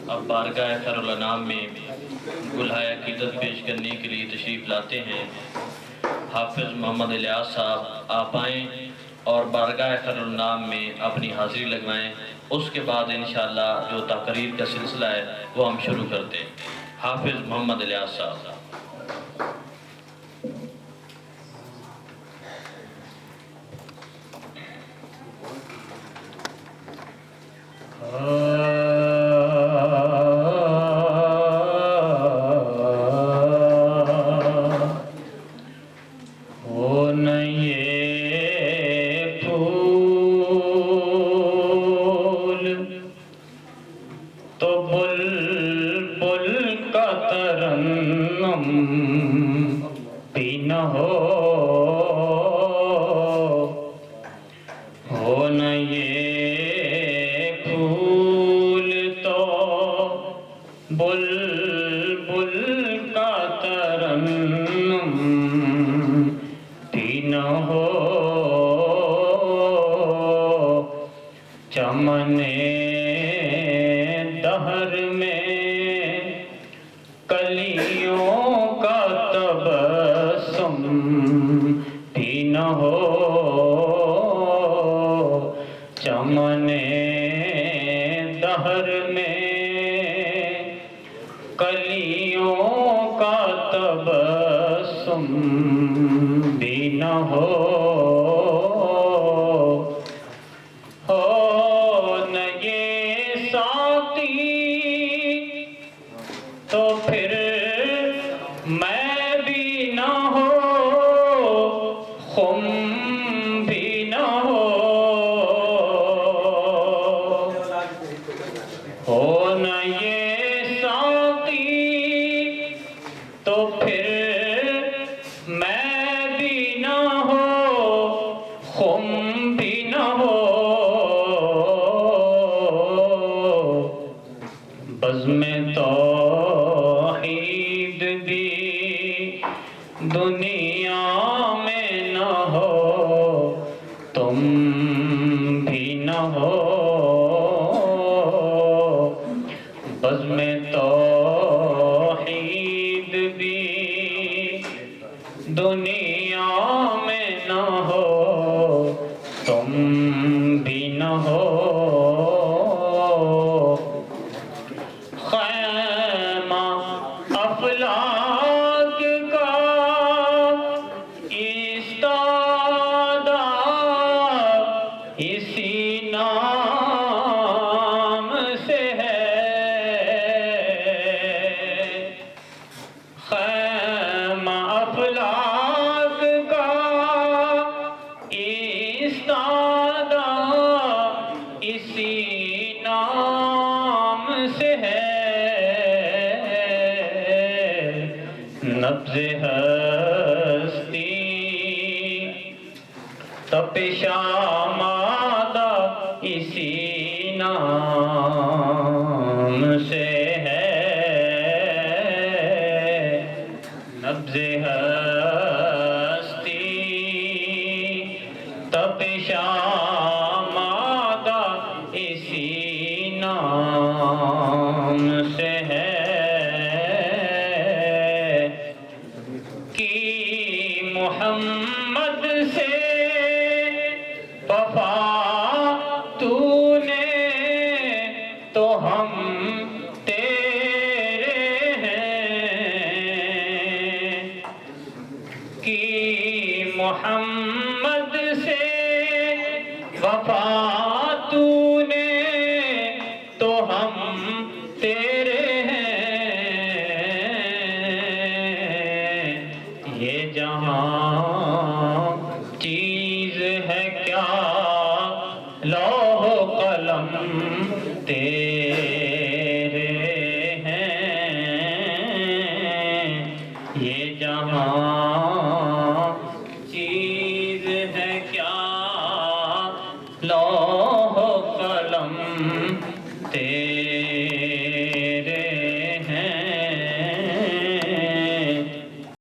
اب بارگاہ خیرالانام میں گلہائے عقیدت پیش کرنے کے لیے تشریف لاتے ہیں حافظ محمد الیاس صاحب، آپ آئیں اور بارگاہ خیرالانام میں اپنی حاضری لگوائیں۔ اس کے بعد انشاءاللہ جو تقریر کا سلسلہ ہے وہ ہم شروع کرتے ہیں۔ حافظ محمد الیاس صاحب۔ تو بلبل کا ترنم بھی نہ ہو نہ یہ پھول تو بلبل کا ترنم بھی نہ ہو چمن دہر میں کلیوں کا تبسم بھی نہ ہو چمن دہر میں کلیوں کا تبسم بھی نہ ہو نہ یہ ساقی تو پھر میں بھی نہ ہو خم بھی نہ ہو نہ یہ ساقی تو پھر میں بھی نہ ہو خم بھی نہ ہو بزم توحید بھی دنیا میں نہ ہو تم بھی نہ ہو بزم توحید بھی دنیا میں نہ ہو تم بھی نہ ہو خیمہ افلاک کا ایستادہ اسی نام سے ہے خیمہ افلاک کا ایستادہ اسی نام سے ہے نبض ہستی تپش آمادہ اسی نام سے ہے نبض ہستی تپش آمادہ اسی نام سے ہے محمد سے وفا تو نے تو ہم تیرے ہیں کہ محمد سے وفا تو نے تو ہم تیرے ہیں یہ جہاں چیز ہے کیا